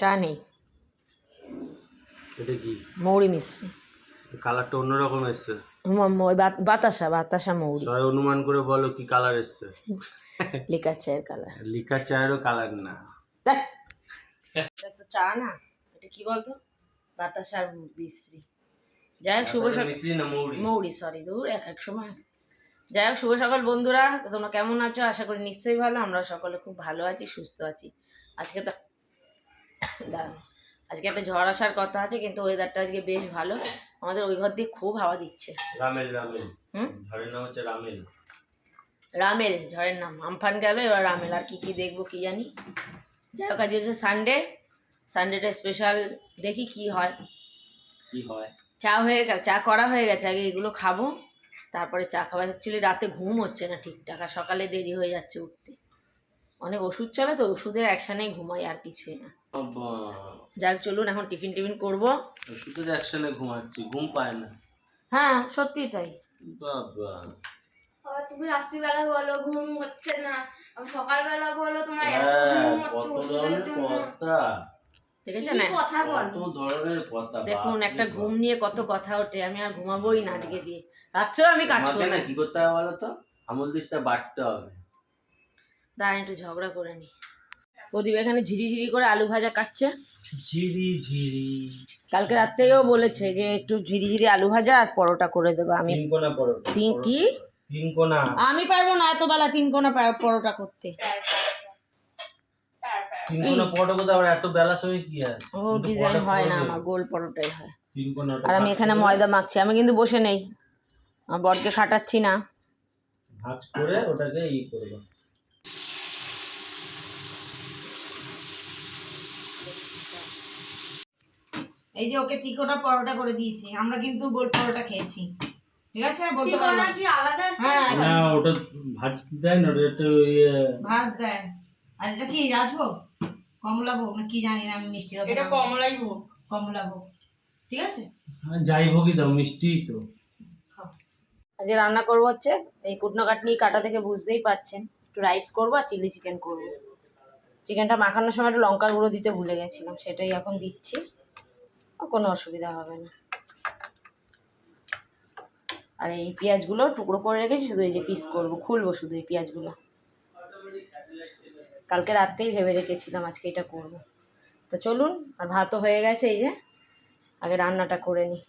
চা নেই, এটা কি মৌরি মিশ্রি, কালারটা অন্যরকম এসছে। বাতাসা বাতাসা মৌরি। সবাই অনুমান করে বলো কি কালার এসছে। লিকার চায়ের কালার। লিকার চায়েরও কালার না, এটা তো চা না, এটা কি বলতো, বাতাসার মিশ্রি। যাই হোক শুভ সকাল, মৌরি সরি, দূর এক এক সময়। যাই হোক শুভ সকাল বন্ধুরা, তো তোমরা কেমন আছো? আশা করি নিশ্চয়ই ভালো। আমরা সকলে খুব ভালো আছি, সুস্থ আছি। আজকে তো দাঁড়ানো, আজকে একটা ঝড় আসার কথা আছে, কিন্তু ওয়েদারটা আজকে বেশ ভালো। আমাদের ওই ঘর দিয়ে খুব হাওয়া দিচ্ছে। রামেল রামেল ঝড়ের নাম হচ্ছে রামেল। রামেল ঝড়ের নাম, আমফান গেল, এবার রামেল। আর কি কি দেখবো কি জানি। যাই হোক আজ হচ্ছে সানডে, সানডেটা স্পেশাল, দেখি কি হয়। কি হয়? চা হয়ে গেছে, চা করা হয়ে গেছে, আগে এগুলো খাবো, তারপরে চা খাবো। অ্যাকচুয়ালি রাতে ঘুম হচ্ছে না ঠিকঠাক, আর সকালে দেরি হয়ে যাচ্ছে উঠতে। অনেক ওষুধ চলে তো, ওষুধের অ্যাকশানেই ঘুমাই, আর কিছুই না। যাক চলুন এখন টিফিন টিফিন করবো। ওষুধের অ্যাকশনে ঘুমাচ্ছি, ঘুম পায় না। হ্যাঁ সত্যি তাই। বাবা তুমি রাত্রিবেলা বলো ঘুম হচ্ছে না, সকালবেলা বলো তোমার এত ঘুম হচ্ছে ওষুধের জন্য। দেখেছেন কথা বল, কত ধরনের কথা। দেখুন একটা ঘুম নিয়ে কত কথা ওঠে। আমি আর ঘুমাবোই না আজকে দিয়ে, রাত্রেও আমি কাজ করি না। কি করতে হবে বলো তো, আমল দিসটা বাটতে হবে। দাঁড়ান একটু ঝগড়া করে নি। প্রদীপ এখানে ঝিরিঝিরি করে আলু ভাজা কাটছে। ঝিরি ঝিরি কালকে রাত্রেও বলেছে যে একটু ঝিরিঝিরি আলু ভাজা আর পরোটা করে দেবো। আমি তিনকোনা পরোটা। কি তিনকোনা? আমি পারবো না এত বেলা তিনকোনা পরোটা করতে। তিনকোনা পরোটা করতে আবার এত বেলা সময় কি আছে? ও ডিজাইন হয় না, আমার গোল পরোটাই হয়। তিনকোনা। আর আমি এখানে ময়দা মাখছি, আমি কিন্তু বসে নেই, আমার বরকে খাটাচ্ছি না। ভাঁজ করে ওটাকে ই করবো। এই যে ওকে তিনকোনা পরোটা করে দিয়েছি, আমরা কিন্তু গোল পরোটা খেয়েছি। ঠিক আছে বলতে পারবো কি আলাদা? হ্যাঁ না ওটা ভাঁজ দেয় না, ওটা ভাজ দেয়। আর এটা কি রাজভোগ, কমলা ভোগ না কি জানি না আমি, মিষ্টি এটা কমলাই ভোগ, কমলা ভোগ। ঠিক আছে যাই ভোগই দাও, মিষ্টি তো। আজকে রান্না করবো হচ্ছে এই কুটনো কাটনি কাটা থেকে বুঝতেই পারছেন, একটু রাইস করবো আর চিলি চিকেন করবো। চিকেনটা মাখানোর সময় একটু লঙ্কার গুঁড়ো দিতে ভুলে গেছিলাম, সেটাই এখন দিচ্ছি, কোনো অসুবিধা হবে না। আর এই পেঁয়াজগুলো টুকরো করে রেখেছি, শুধু এই যে পিস করবো, খুলবো শুধু এই পেঁয়াজগুলো। কালকে রাত্রেই ভেবে রেখেছিলাম আজকে এটা করব। তো চলুন, আর ভাতও হয়ে গেছে, এই যে আগে রান্নাটা করে নিই।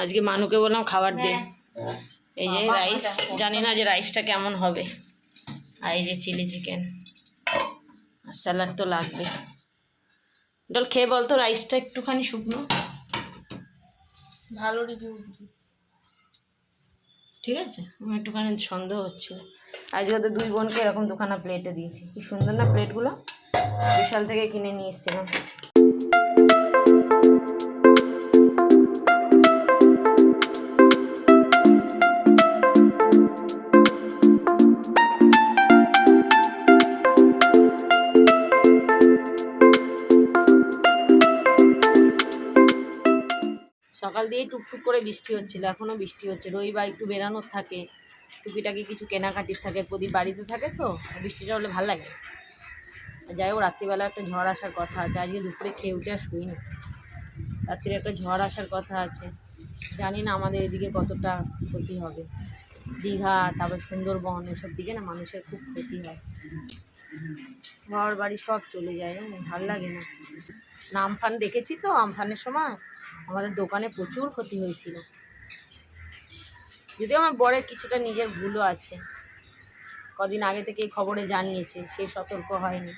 আজকে মানুকে বললাম খাবার দে, এই যে রাইস, জানি না যে রাইসটা কেমন হবে, আর এই যে চিলি চিকেন আর স্যালাড তো লাগবে। ডল খেয়ে বলতো রাইসটা একটুখানি শুকনো, ভালো রিভিউ দিবি। ঠিক আছে, আমার একটুখানি সন্দেহ হচ্ছিল। আজকে তো দুই বোনকে এরকম দুখানা প্লেটে দিয়েছি, কি সুন্দর না প্লেটগুলো, বিশাল থেকে কিনে নিয়ে এসেছিলাম। সকাল দিয়েই টুকটুক করে বৃষ্টি হচ্ছিল, এখনও বৃষ্টি হচ্ছে। রবিবার একটু বেরানোর থাকে, টুকিটাকি কিছু কেনাকাটির থাকে, প্রদীপ বাড়িতে থাকে, তো বৃষ্টিটা হলে ভালো লাগে। যাই হোক রাত্রিবেলা একটা ঝড় আসার কথা আছে, আজকে দুপুরে খেয়ে উঠে আর শুইনি, রাত্রিরে একটা ঝড় আসার কথা আছে। জানি না আমাদের এদিকে কতটা ক্ষতি হবে। দীঘা, তারপর সুন্দরবন, এসব দিকে না মানুষের খুব ক্ষতি হয়, ঘর বাড়ি সব চলে যায়, ভালো লাগে না। আমফান দেখেছি তো, আমফানের সময় আমাদের দোকানে প্রচুর ক্ষতি হয়েছিল। যদিও আমার বরের কিছুটা নিজের ভুলও আছে, কদিন আগে থেকে এই খবরে জানিয়েছে, সে সতর্ক হয়নি।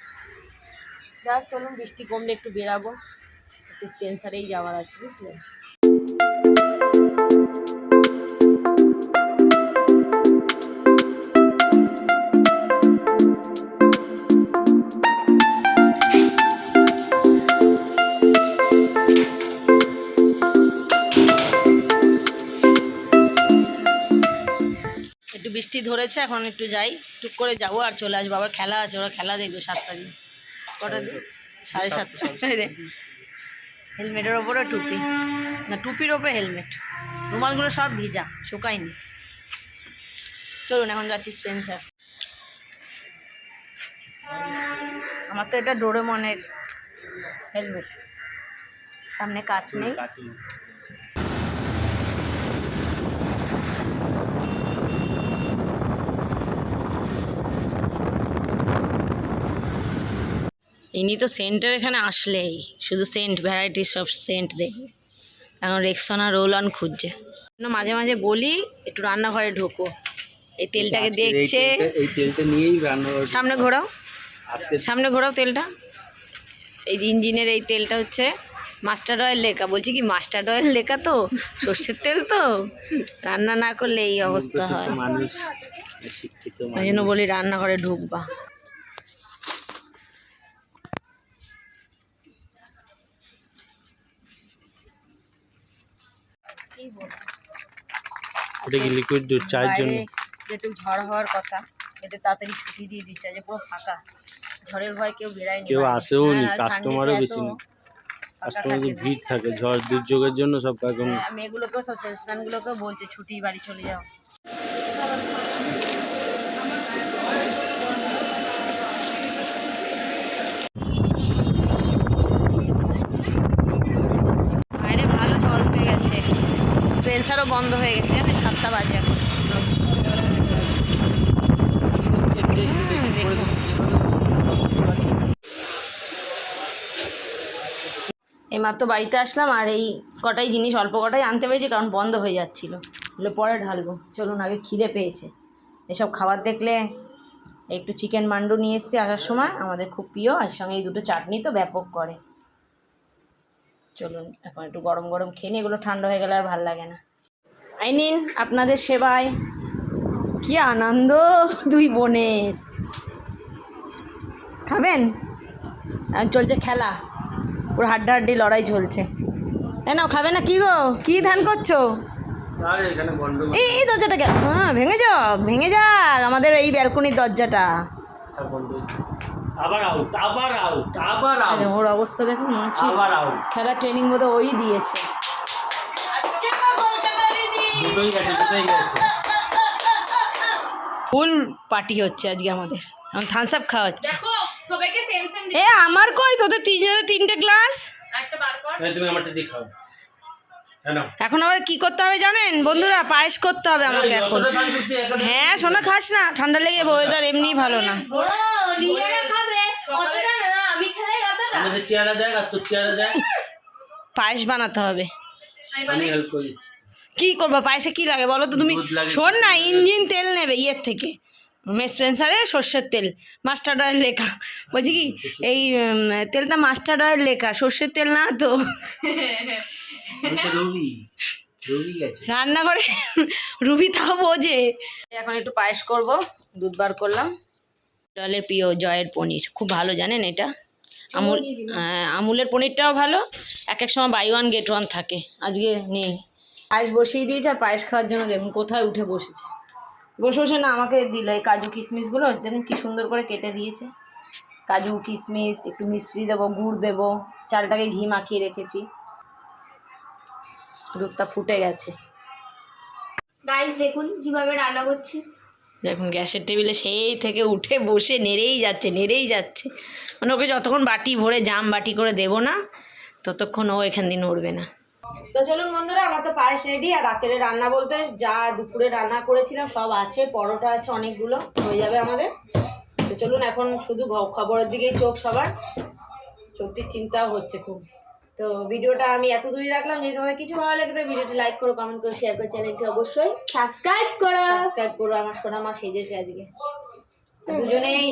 যা চলুন বৃষ্টি কমলে একটু বেরাবো, একটু স্পেন্সারেই যাওয়ার আছে বুঝলে। একটু বৃষ্টি ধরেছে, এখন একটু যাই, টুক করে যাবো আর চলে আসবো। আবার খেলা আছে, ওরা খেলা দেখবে 7টা দিন। কটা দিন? 7:30। হেলমেটের ওপরে টুপি, না টুপির ওপরে হেলমেট, রুমালগুলো সব ভিজা, শুকায়নি। চলুন এখন যাচ্ছি স্পেন্সার। আমার তো এটা ডোরেমনের হেলমেট, সামনে কাচ নেই। ইনি তো সেন্টের এখানে আসলেই শুধু সেন্ট, ভ্যারাইটিস সব সেন্ট দেখবে। এখন রেক্সোনা রোল অন খুঁজছে। মাঝে মাঝে বলি একটু রান্নাঘরে ঢোকো, এই তেলটাকে দেখছে। এই তেলটা নিয়েই রান্না সামনে ঘোরাও, সামনে ঘোরাও তেলটা। এই যে ইঞ্জিনের এই তেলটা হচ্ছে মাস্টার্ড অয়েল লেখা। বলছি কি মাস্টার্ড অয়েল লেখা তো সর্ষের তেল, তো রান্না না করলে এই অবস্থা হয়। মানুষ শিক্ষিত, ওই জন্য বলি রান্নাঘরে ঢুকবা। এটা কি লিকুইড দুধ চায়ের জন্য? যেটু ঝড় হওয়ার কথা, এটা তাড়াতাড়ি ছুটি দিয়ে দিচ্ছে, যে পুরো ফাঁকা, ঝড়ের ভয় কেউ বেরায়নি, কেউ আসেও নি, কাস্টমারও বেশি নেই, কাস্টমারদের ভিড় থাকে ঝড় দুর্যোগের জন্য সব। এখন মেয়েগুলোকেও সব সেলসম্যানগুলোকেও বলছে ছুটি, বাড়ি চলে যাও। বাইরে ভালো ঝড় উঠে গেছে, স্পেন্সারও বন্ধ হয়ে গেছে জানেন, 7টা বাজে এখন। এইমাত্র বাড়িতে আসলাম আর এই কটাই জিনিস, অল্প কটাই আনতে পেরেছি কারণ বন্ধ হয়ে যাচ্ছিলো, বলে পরে ঢালবো। চলুন, আগে খিদে পেয়েছে। এসব খাবার দেখলে একটু চিকেন মান্ডু নিয়ে এসেছি আসার সময়, আমাদের খুব প্রিয়, আর সঙ্গে এই দুটো চাটনি তো ব্যাপক করে। চলুন এখন একটু গরম গরম খেয়ে নিই, এগুলো ঠান্ডা হয়ে গেলে আর ভাল লাগে না। আই নিন আপনাদের সেবায়। কি আনন্দ দুই বোনের, খাবেন? আর চলছে খেলা, পুরো হাড্ডাহাড্ডি লড়াই চলছে। নাও খাবে না? কি গো, কি ধ্যান করছো? এই দরজাটাকে ভেঙে যাক, ভেঙে যাক আমাদের এই ব্যালকনির দরজাটা। ওর অবস্থা দেখুন, মনে হচ্ছে খেলার ট্রেনিং বোধ ওই দিয়েছে। ফুল পার্টি হচ্ছে আজকে আমাদের, থামস আপ খাওয়া হচ্ছে। এ আমার কই, তোদের 3 গ্লাস। এখন আবার কি করতে হবে জানেন বন্ধুরা? পায়েস করতে হবে আমাকে এখন। হ্যাঁ সোনা, খাস না, ঠান্ডা লেগে ওয়েদার এমনিই ভালো না। পায়েস বানাতে হবে। কি করবো পায়েসে, কি লাগে বলো তো তুমি? শোন না, ইঞ্জিন তেল নেবে ইয়ের থেকে, স্পেন্সারে সর্ষের তেল, মাস্টার্ড অয়েল লেখা। বলছি কি এই তেলটা মাস্টার্ড অয়েল লেখা, সর্ষের তেল না তো। রান্না করে রুবি তাও বোঝে। এখন একটু পায়েস করব, দুধ বার করলাম। জলের প্রিয় জয়ের পনির খুব ভালো জানেন, এটা আমুলের পনিরটাও ভালো। এক এক সময় বাই 1 get 1 থাকে, আজকে নেই। পায়েস বসিয়ে দিয়েছে, আর পায়েস খাওয়ার জন্য দেখুন কোথায় উঠে বসেছে। বসে বসে না আমাকে দিল এই কাজু কিশমিশগুলো, দেখুন কি সুন্দর করে কেটে দিয়েছে। কাজু কিশমিশ, একটু মিশ্রি দেবো, গুড় দেবো, চালটাকে ঘি মাখিয়ে রেখেছি। দুধটা ফুটে গেছে। গাইস দেখুন কিভাবে রান্না করছি। দেখুন গ্যাসের টেবিলে সেই থেকে উঠে বসে নেড়েই যাচ্ছে, নেড়েই যাচ্ছে। মানে ওকে যতক্ষণ বাটি ভরে জাম বাটি করে দেবো না, ততক্ষণ ও এখান দিয়ে নড়বে না। তো চলুন বন্ধুরা, আমার তো পায়েস রেডি। আর রাতের রান্না বলতে যা দুপুরে রান্না করেছিলাম সব আছে, পরোটা আছে অনেকগুলো, হয়ে যাবে আমাদের। তো চলুন এখন শুধু খবরের দিকেই চোখ সবার, সত্যি চিন্তাও হচ্ছে খুব। তো ভিডিওটা আমি এত দূরই রাখলাম। যদি তোমাদের কিছু ভালো লাগে তো ভিডিওটি লাইক করো, কমেন্ট করো, শেয়ার করো, চ্যানেলটি অবশ্যই সাবস্ক্রাইব করো। সাবস্ক্রাইব করো। আমার সোনা মা সেজেছে আজকে, দুজনেই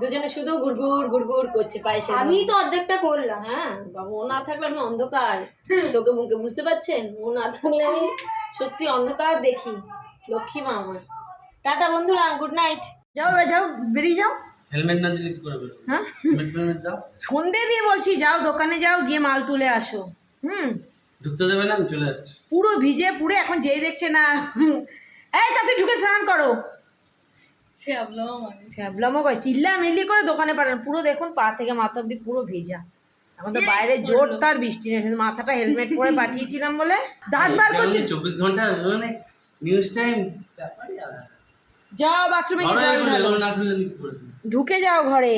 দুজনে শুধু গুড়গুড় গুড়গুড় করছে পায়েসে। আমি তো অর্ধেকটা করলাম। হ্যাঁ বাবা, ও না থাকলে আমি অন্ধকার, চোখে মুখে বুঝতে পারছেন, ও না থাকলে আমি সত্যি অন্ধকার দেখি। লক্ষ্মী মা আমার। টাটা বন্ধুরা, গুড নাইট। যাও এবার যাও, বেরিয়ে যাও। হেলমেট না দিলে কি করে বেরোবে? হ্যাঁ হেলমেট দাও। সন্ধে দিয়ে বলছি, যাও দোকানে যাও, গিয়ে মাল তুলে আসো। ঢুকতে দেবে না, আমি চলে যাচ্ছি। পুরো ভিজে পুরো এখন যেই দেখছে না, এই তাতে ঢুকে স্নান করো। ছ্যাবলামো কয়, চিল্লা মিল্লি করে দোকানে পাঠান। পুরো দেখুন পা থেকে মাথা অব্দি পুরো ভেজা। এখন তো বাইরে জোর তার বৃষ্টি নেই, শুধু মাথাটা হেলমেট পরে পাঠিয়েছিলাম বলে দাঁত বার করছি। 24 ঘন্টা মানে নিউজ টাইম ব্যাপারই আলাদা। যাও বাথরুমে গিয়ে জল ঢালো। না থাকলে আমি কি করে দেব? ঢুকে যাও ঘরে।